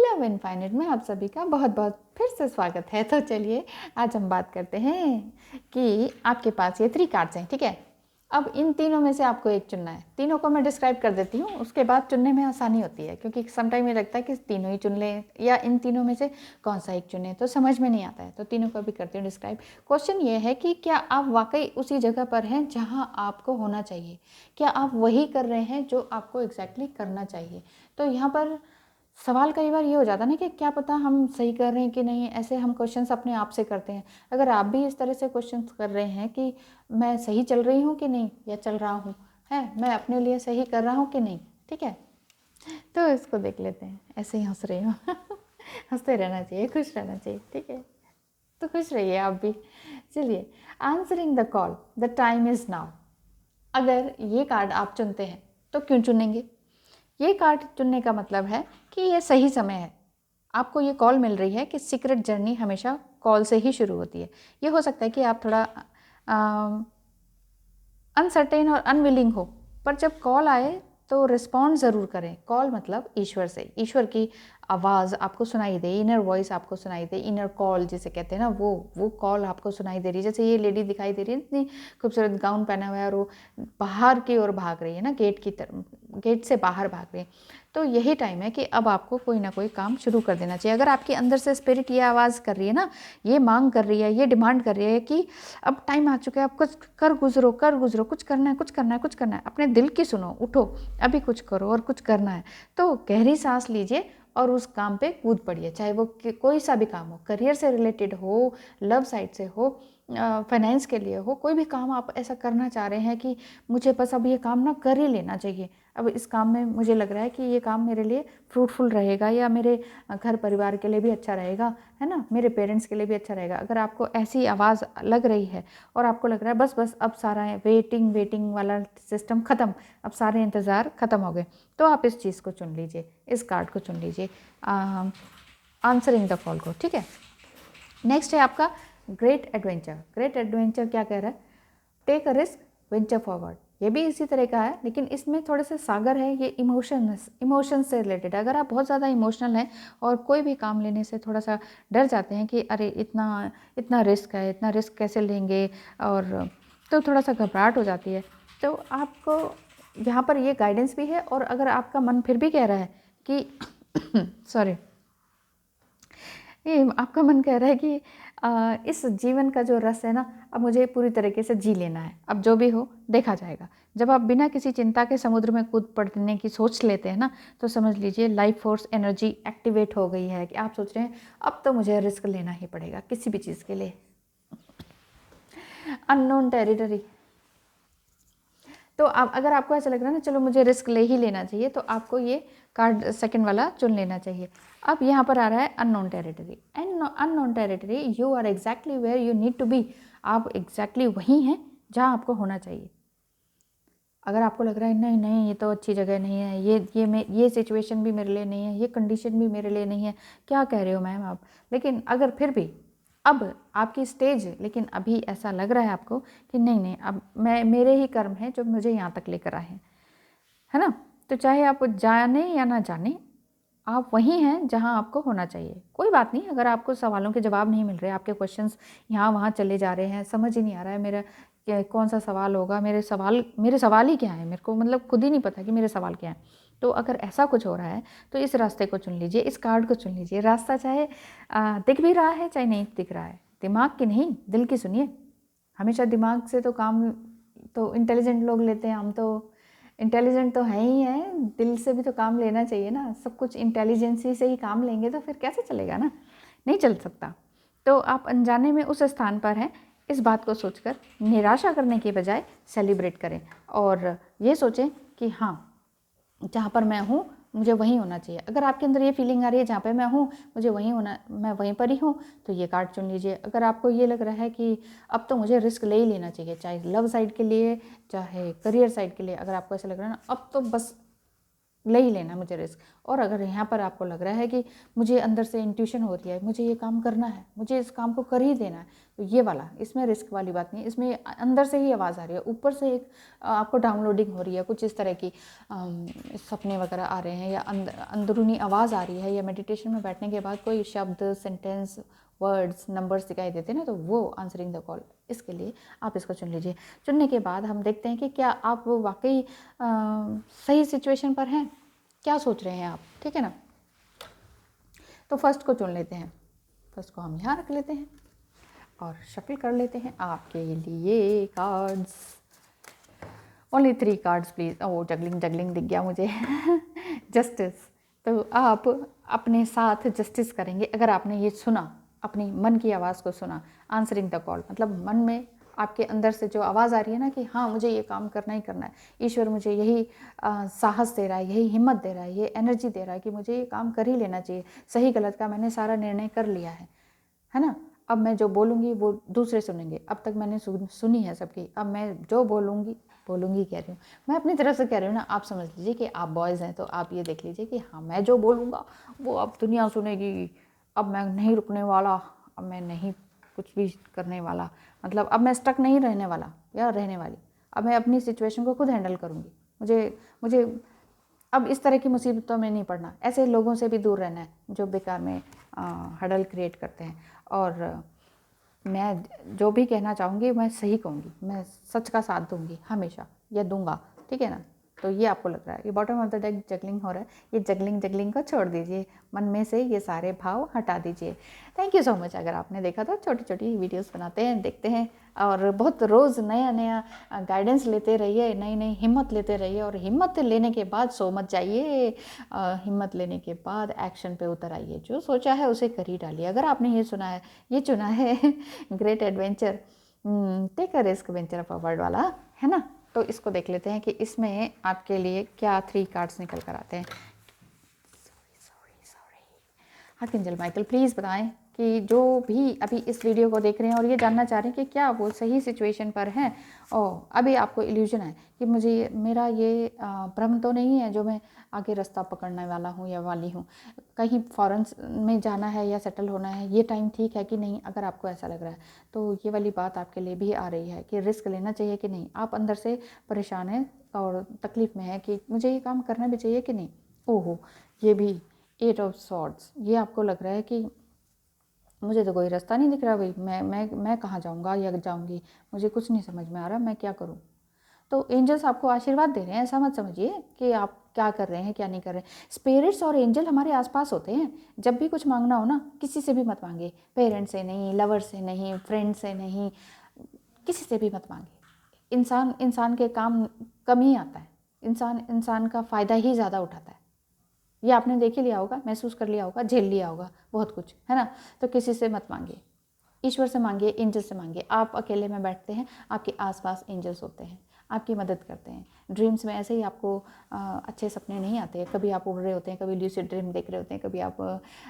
Love infinite में आप सभी का बहुत बहुत फिर से स्वागत है। तो चलिए आज हम बात करते हैं कि आपके पास ये 3 कार्ड्स हैं, ठीक है। अब इन तीनों में से आपको एक चुनना है। तीनों को मैं डिस्क्राइब कर देती हूँ, उसके बाद चुनने में आसानी होती है, क्योंकि समटाइम ये लगता है कि तीनों ही चुन लें या इन तीनों में से कौन सा एक चुने, तो समझ में नहीं आता है। तो तीनों को भी करती हूँ डिस्क्राइब। क्वेश्चन ये है कि क्या आप वाकई उसी जगह पर हैं जहाँ आपको होना चाहिए? क्या आप वही कर रहे हैं जो आपको एग्जैक्टली करना चाहिए? तो यहाँ पर सवाल कई बार ये हो जाता है ना कि क्या पता हम सही कर रहे हैं कि नहीं। ऐसे हम क्वेश्चंस अपने आप से करते हैं। अगर आप भी इस तरह से क्वेश्चंस कर रहे हैं कि मैं सही चल रही हूँ कि नहीं, या चल रहा हूँ, है मैं अपने लिए सही कर रहा हूँ कि नहीं, ठीक है, तो इसको देख लेते हैं। ऐसे ही हंस रही हूँ हंसते रहना चाहिए, खुश रहना चाहिए, ठीक है। तो खुश रहिए आप भी। चलिए, answering the call, the time is now. अगर ये कार्ड आप चुनते हैं तो क्यों चुनेंगे? ये कार्ड चुनने का मतलब है कि ये सही समय है। आपको ये कॉल मिल रही है कि सीक्रेट जर्नी हमेशा कॉल से ही शुरू होती है। ये हो सकता है कि आप थोड़ा अनसर्टेन और अनविलिंग हो, पर जब कॉल आए तो रिस्पॉन्ड ज़रूर करें। कॉल मतलब ईश्वर से, ईश्वर की आवाज़ आपको सुनाई दे, इनर वॉइस आपको सुनाई दे, इनर कॉल जिसे कहते हैं ना, वो कॉल आपको सुनाई दे रही है। जैसे ये लेडी दिखाई दे रही है, इतनी खूबसूरत गाउन पहना हुआ है और वो बाहर की ओर भाग रही है ना, गेट की तरफ, गेट से बाहर भाग रही है। तो यही टाइम है कि अब आपको कोई ना कोई काम शुरू कर देना चाहिए। अगर आपके अंदर से स्पिरिट ये आवाज़ कर रही है ना, ये मांग कर रही है, ये डिमांड कर रही है कि अब टाइम आ चुका है, अब कुछ कर गुजरो, कुछ करना है, कुछ करना है, कुछ करना है, अपने दिल की सुनो, उठो, अभी कुछ करो और कुछ करना है, तो गहरी सांस लीजिए और उस काम पे कूद पड़िए। चाहे वो कोई सा भी काम हो, करियर से रिलेटेड हो, लव साइड से हो, फाइनेंस के लिए हो, कोई भी काम आप ऐसा करना चाह रहे हैं कि मुझे बस अब ये काम ना कर ही लेना चाहिए। अब इस काम में मुझे लग रहा है कि ये काम मेरे लिए फ्रूटफुल रहेगा, या मेरे घर परिवार के लिए भी अच्छा रहेगा, है ना, मेरे पेरेंट्स के लिए भी अच्छा रहेगा। अगर आपको ऐसी आवाज़ लग रही है और आपको लग रहा है बस बस अब सारा वेटिंग वाला सिस्टम ख़त्म, अब सारे इंतज़ार ख़त्म हो गए, तो आप इस चीज़ को चुन लीजिए, इस कार्ड को चुन लीजिए, आंसरिंग द कॉल को, ठीक है। नेक्स्ट है आपका ग्रेट एडवेंचर। ग्रेट एडवेंचर क्या कह रहा है? Take a risk, venture forward. ये भी इसी तरह का है, लेकिन इसमें थोड़े से सागर है, ये इमोशन से रिलेटेड है। अगर आप बहुत ज़्यादा इमोशनल हैं और कोई भी काम लेने से थोड़ा सा डर जाते हैं कि अरे इतना इतना रिस्क है, इतना रिस्क कैसे लेंगे, और तो थोड़ा सा घबराहट हो जाती है, तो आपको यहाँ पर ये गाइडेंस भी है। और अगर आपका मन फिर भी कह रहा है कि सॉरी, ये आपका मन कह रहा है कि इस जीवन का जो रस है ना, अब मुझे पूरी तरीके से जी लेना है, अब जो भी हो देखा जाएगा। जब आप बिना किसी चिंता के समुद्र में कूद पड़ने की सोच लेते हैं ना, तो समझ लीजिए लाइफ फोर्स एनर्जी एक्टिवेट हो गई है, कि आप सोच रहे हैं अब तो मुझे रिस्क लेना ही पड़ेगा किसी भी चीज़ के लिए। Unknown territory. तो आप, अगर आपको ऐसा लग रहा है ना चलो मुझे रिस्क ले ही लेना चाहिए, तो आपको ये कार्ड सेकंड वाला चुन लेना चाहिए। अब यहाँ पर आ रहा है unknown territory. Unknown territory, you are exactly where you need to be. आप एग्जैक्टली वहीं हैं जहाँ आपको होना चाहिए। अगर आपको लग रहा है नहीं नहीं ये तो अच्छी जगह नहीं है, ये सिचुएशन भी मेरे लिए नहीं है, ये कंडीशन भी मेरे लिए नहीं है, क्या कह रहे हो मैम आप, लेकिन अगर फिर भी अब आपकी स्टेज, लेकिन अभी ऐसा लग रहा है आपको कि नहीं नहीं अब मेरे ही कर्म हैं जो मुझे यहाँ तक लेकर आए हैं, है ना, तो चाहे आप जाने या ना जाने, आप वहीं हैं जहां आपको होना चाहिए। कोई बात नहीं, अगर आपको सवालों के जवाब नहीं मिल रहे, आपके क्वेश्चंस यहाँ वहाँ चले जा रहे हैं, समझ ही नहीं आ रहा है मेरा कौन सा सवाल होगा, मेरे सवाल ही क्या है, मेरे को मतलब खुद ही नहीं पता कि मेरे सवाल क्या है। तो अगर ऐसा कुछ हो रहा है तो इस रास्ते को चुन लीजिए, इस कार्ड को चुन लीजिए। रास्ता चाहे दिख भी रहा है चाहे नहीं दिख रहा है, दिमाग की नहीं दिल की सुनिए। हमेशा दिमाग से तो काम तो इंटेलिजेंट लोग लेते हैं, हम तो इंटेलिजेंट तो है ही है, दिल से भी तो काम लेना चाहिए ना। सब कुछ इंटेलिजेंसी से ही काम लेंगे तो फिर कैसे चलेगा ना, नहीं चल सकता। तो आप अनजाने में उस स्थान पर हैं, इस बात को सोचकर निराशा करने के बजाय सेलिब्रेट करें और ये सोचें कि हाँ जहाँ पर मैं हूँ मुझे वहीं होना चाहिए। अगर आपके अंदर ये फीलिंग आ रही है जहाँ पे मैं हूँ मुझे वहीं होना, मैं वहीं पर ही हूँ, तो ये कार्ड चुन लीजिए। अगर आपको ये लग रहा है कि अब तो मुझे रिस्क ले ही लेना चाहिए, चाहे लव साइड के लिए चाहे करियर साइड के लिए, अगर आपको ऐसा लग रहा है ना अब तो बस ले ही लेना मुझे रिस्क। और अगर यहाँ पर आपको लग रहा है कि मुझे अंदर से इंट्यूशन हो रही है, मुझे ये काम करना है, मुझे इस काम को कर ही देना है, तो ये वाला, इसमें रिस्क वाली बात नहीं है। इसमें अंदर से ही आवाज़ आ रही है, ऊपर से एक आपको डाउनलोडिंग हो रही है, कुछ इस तरह की सपने वगैरह आ रहे हैं, या अंदरूनी आवाज़ आ रही है, या मेडिटेशन में बैठने के बाद कोई शब्द, सेंटेंस, वर्ड्स, नंबर्स दिखाई देते हैं ना, तो वो आंसरिंग द कॉल। इसके लिए आप इसको चुन लीजिए। चुनने के बाद हम देखते हैं कि क्या आप वाकई सही सिचुएशन पर हैं, क्या सोच रहे हैं आप, ठीक है ना। तो फर्स्ट को चुन लेते हैं, फर्स्ट को हम यहाँ रख लेते हैं और शफल कर लेते हैं आपके लिए cards. Only 3 cards please. Oh juggling दिख गया मुझे। जस्टिस। तो आप अपने साथ जस्टिस करेंगे अगर आपने ये सुना, अपनी मन की आवाज़ को सुना। आंसरिंग द कॉल मतलब मन में आपके अंदर से जो आवाज़ आ रही है ना कि हाँ मुझे ये काम करना ही करना है, ईश्वर मुझे यही साहस दे रहा है, यही हिम्मत दे रहा है, ये एनर्जी दे रहा है कि मुझे ये काम कर ही लेना चाहिए। सही गलत का मैंने सारा निर्णय कर लिया है ना। अब मैं जो बोलूँगी वो दूसरे सुनेंगे। अब तक मैंने सुनी है सबकी, अब मैं जो बोलूँगी कह रही हूँ, मैं अपनी तरफ से कह रही हूँ ना। आप समझ लीजिए कि आप बॉयज़ हैं तो आप ये देख लीजिए कि हाँ मैं जो बोलूँगा वो अब दुनिया सुनेगी। अब मैं नहीं रुकने वाला, अब मैं नहीं कुछ भी करने वाला, मतलब अब मैं स्टक नहीं रहने वाला या रहने वाली। अब मैं अपनी सिचुएशन को खुद हैंडल करूँगी। मुझे अब इस तरह की मुसीबतों में नहीं पड़ना, ऐसे लोगों से भी दूर रहना है जो बेकार में हडल क्रिएट करते हैं। और मैं जो भी कहना चाहूँगी मैं सही कहूँगी, मैं सच का साथ दूँगी हमेशा, या दूँगा, ठीक है ना। तो ये आपको लग रहा है ये bottom of the deck juggling हो रहा है, ये जगलिंग को छोड़ दीजिए, मन में से ये सारे भाव हटा दीजिए। Thank you so much. अगर आपने देखा तो छोटी छोटी वीडियोस बनाते हैं, देखते हैं, और बहुत रोज़ नया गाइडेंस लेते रहिए, नई नई हिम्मत लेते रहिए। और हिम्मत लेने के बाद सो मत जाइए, हिम्मत लेने के बाद एक्शन पे उतर आइए। जो सोचा है उसे कर ही डालिए। अगर आपने ये चुना है great adventure, take a risk, venture forward वाला, है ना। तो इसको देख लेते हैं कि इसमें आपके लिए क्या 3 कार्ड्स निकल कर आते हैं। आर्कएंजल माइकल प्लीज़ बताएं कि जो भी अभी इस वीडियो को देख रहे हैं और ये जानना चाह रहे हैं कि क्या वो सही सिचुएशन पर हैं, और अभी आपको इल्यूजन है कि मुझे मेरा ये भ्रम तो नहीं है जो मैं आगे रास्ता पकड़ने वाला हूँ या वाली हूँ, कहीं फॉरेन में जाना है या सेटल होना है, ये टाइम ठीक है कि नहीं। अगर आपको ऐसा लग रहा है तो ये वाली बात आपके लिए भी आ रही है कि रिस्क लेना चाहिए कि नहीं। आप अंदर से परेशान हैं और तकलीफ़ में है कि मुझे ये काम करना भी चाहिए कि नहीं। ओहो, ये भी 8 ऑफ सॉर्ड्स, ये आपको लग रहा है कि मुझे तो कोई रास्ता नहीं दिख रहा भाई, मैं कहाँ जाऊँगा या जाऊँगी, मुझे कुछ नहीं समझ में आ रहा, मैं क्या करूँ। तो एंजल्स आपको आशीर्वाद दे रहे हैं, ऐसा मत समझिए कि आप क्या कर रहे हैं क्या नहीं कर रहे हैं। स्पिरिट्स और एंजल हमारे आसपास होते हैं। जब भी कुछ मांगना हो ना, किसी से भी मत मांगे, पेरेंट्स से नहीं, लवर से नहीं, फ्रेंड से नहीं, किसी से भी मत मांगे। इंसान के काम कम ही आता है, इंसान का फ़ायदा ही ज़्यादा उठाता है। ये आपने देख ही लिया होगा, महसूस कर लिया होगा, झेल लिया होगा बहुत कुछ, है ना। तो किसी से मत मांगिए, ईश्वर से मांगिए, एंजल से मांगिए। आप अकेले में बैठते हैं, आपके आसपास एंजल्स होते हैं, आपकी मदद करते हैं। ड्रीम्स में ऐसे ही आपको अच्छे सपने नहीं आते, कभी आप उड़ रहे होते हैं, कभी ल्यूसिड ड्रीम देख रहे होते हैं, कभी आप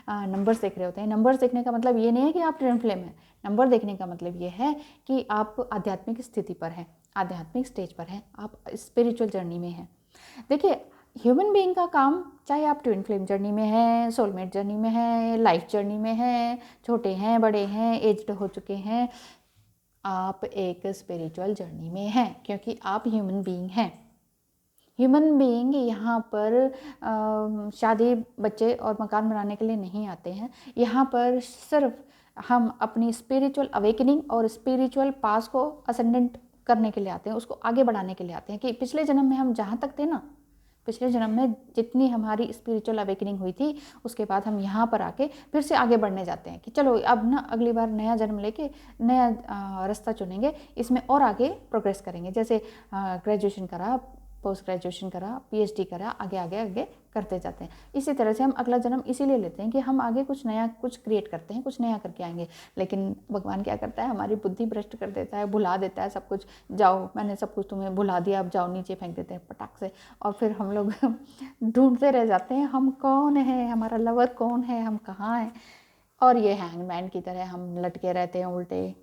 नंबर्स देख रहे होते हैं। नंबर्स देखने का मतलब ये नहीं है कि आप ट्विन फ्लेम हैं। नंबर देखने का मतलब ये है कि आप आध्यात्मिक स्थिति पर हैं, आध्यात्मिक स्टेज पर हैं, आप स्पिरिचुअल जर्नी में हैं। देखिए, ह्यूमन बीइंग का काम, चाहे आप ट्विन फ्लेम जर्नी में हैं, सोलमेट जर्नी में हैं, लाइफ जर्नी में हैं, छोटे हैं, बड़े हैं, एज्ड हो चुके हैं, आप एक स्पिरिचुअल जर्नी में हैं, क्योंकि आप ह्यूमन बीइंग हैं। ह्यूमन बीइंग यहाँ पर शादी, बच्चे और मकान बनाने के लिए नहीं आते हैं। यहाँ पर सिर्फ हम अपनी स्पिरिचुअल अवेकनिंग और स्पिरिचुअल पास को असेंडेंट करने के लिए आते हैं, उसको आगे बढ़ाने के लिए आते हैं कि पिछले जन्म में हम जहाँ तक थे ना, पिछले जन्म में जितनी हमारी स्पिरिचुअल अवेकनिंग हुई थी, उसके बाद हम यहाँ पर आके फिर से आगे बढ़ने जाते हैं कि चलो अब ना अगली बार नया जन्म लेके नया रास्ता चुनेंगे, इसमें और आगे प्रोग्रेस करेंगे। जैसे ग्रेजुएशन करा, पोस्ट ग्रेजुएशन करा, पीएचडी करा, आगे करते जाते हैं। इसी तरह से हम अगला जन्म इसीलिए लेते हैं कि हम आगे कुछ नया कुछ क्रिएट करते हैं, कुछ नया करके आएंगे। लेकिन भगवान क्या करता है, हमारी बुद्धि भ्रष्ट कर देता है, भुला देता है सब कुछ। जाओ, मैंने सब कुछ तुम्हें भुला दिया, अब जाओ, नीचे फेंक देते हैं पटाख से। और फिर हम लोग ढूंढते रह जाते हैं, हम कौन है, हमारा लवर कौन है, हम कहाँ हैं। और ये हैंगमैन की तरह हम लटके रहते हैं उल्टे।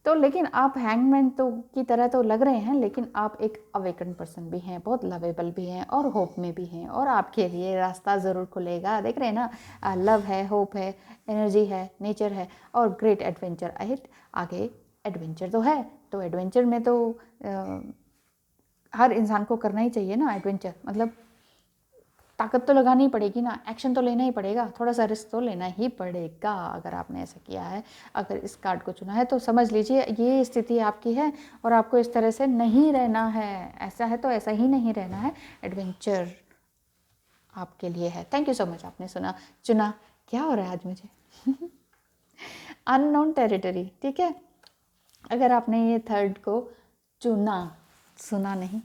तो लेकिन आप हैंगमैन तो की तरह तो लग रहे हैं, लेकिन आप एक अवेकन पर्सन भी हैं, बहुत लवेबल भी हैं और होप में भी हैं, और आपके लिए रास्ता ज़रूर खुलेगा। देख रहे हैं ना, लव है, होप है, एनर्जी है, नेचर है और ग्रेट एडवेंचर अहेड। आगे एडवेंचर तो है, तो एडवेंचर में तो हर इंसान को करना ही चाहिए ना एडवेंचर। मतलब ताकत तो लगानी ही पड़ेगी ना, एक्शन तो लेना ही पड़ेगा, थोड़ा सा रिस्क तो लेना ही पड़ेगा। अगर आपने ऐसा किया है, अगर इस कार्ड को चुना है, तो समझ लीजिए ये स्थिति आपकी है और आपको इस तरह से नहीं रहना है। ऐसा है तो ऐसा ही नहीं रहना है, एडवेंचर आपके लिए है। थैंक यू सो मच, आपने चुना। क्या हो रहा है आज मुझे अननोन टेरिटरी, ठीक है। अगर आपने ये थर्ड को चुना, सुना नहीं,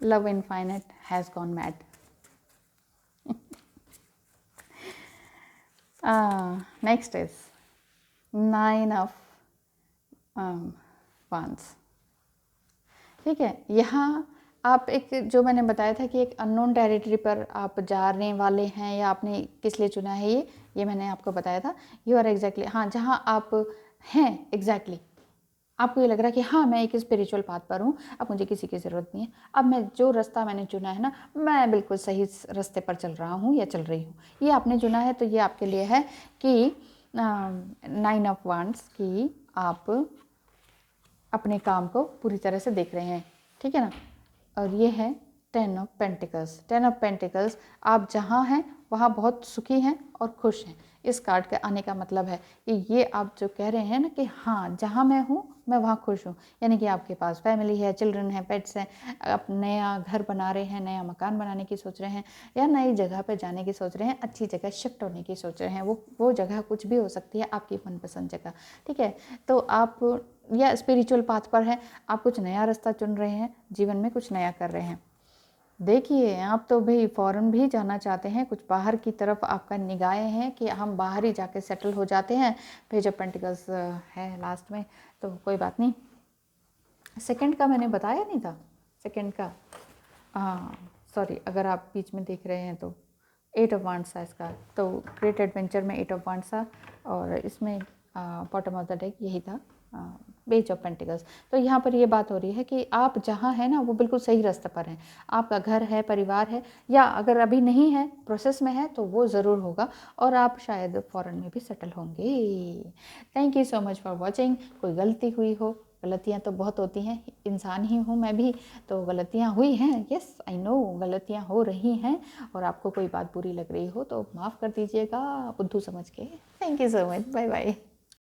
love infinite has gone mad. Next is 9 of wands, ठीक है। यहाँ आप एक, जो मैंने बताया था कि एक अननोन टेरिटरी पर आप जाने वाले हैं, या आपने किस लिए चुना है ये मैंने आपको बताया था। यू आर एग्जैक्टली, हाँ, जहाँ आप हैं एग्जैक्टली आपको ये लग रहा है कि हाँ मैं एक स्पिरिचुअल पाथ पर हूँ, अब मुझे किसी की ज़रूरत नहीं है, अब मैं जो रास्ता मैंने चुना है ना, मैं बिल्कुल सही रास्ते पर चल रहा हूँ या चल रही हूँ। ये आपने चुना है तो ये आपके लिए है कि 9 ऑफ वांड्स, कि आप अपने काम को पूरी तरह से देख रहे हैं, ठीक है ना। और ये है 10 ऑफ पेंटिकल्स। 10 ऑफ पेंटिकल्स, आप जहाँ हैं वहाँ बहुत सुखी हैं और खुश हैं। इस कार्ड के आने का मतलब है कि ये आप जो कह रहे हैं ना कि हाँ जहाँ मैं हूँ मैं वहाँ खुश हूँ, यानी कि आपके पास फैमिली है, चिल्ड्रन है, पेट्स हैं, आप नया घर बना रहे हैं, नया मकान बनाने की सोच रहे हैं, या नई जगह पर जाने की सोच रहे हैं, अच्छी जगह शिफ्ट होने की सोच रहे हैं। वो जगह कुछ भी हो सकती है, आपकी मनपसंद जगह, ठीक है। तो आप या स्पिरिचुअल पाथ पर हैं, आप कुछ नया रास्ता चुन रहे हैं, जीवन में कुछ नया कर रहे हैं। देखिए आप तो भाई फ़ॉरेन भी जाना चाहते हैं, कुछ बाहर की तरफ आपका निगाहें हैं कि हम बाहर ही जाके सेटल हो जाते हैं। पेज ऑफ पेंटिकल्स है लास्ट में, तो कोई बात नहीं। सेकंड का मैंने बताया नहीं था, सेकंड का, हाँ सॉरी, अगर आप बीच में देख रहे हैं तो 8 ऑफ वांड्स था इसका। तो ग्रेट एडवेंचर में 8 ऑफ वांड्स था, और इसमें बॉटम ऑफ द डेक यही था, पेज ऑफ पेंटिकल्स। तो यहाँ पर ये बात हो रही है कि आप जहाँ हैं ना वो बिल्कुल सही रास्ते पर हैं। आपका घर है, परिवार है, या अगर अभी नहीं है, प्रोसेस में है, तो वो ज़रूर होगा, और आप शायद फॉरेन में भी सेटल होंगे। Thank you so much for watching. कोई गलती हुई हो, गलतियाँ तो बहुत होती हैं, इंसान ही हूँ मैं भी, तो गलतियाँ हुई हैं, यस आई नो गलतियाँ हो रही हैं, और आपको कोई बात बुरी लग रही हो तो माफ़ कर दीजिएगा बुद्धू समझ के। Thank you so much, bye bye.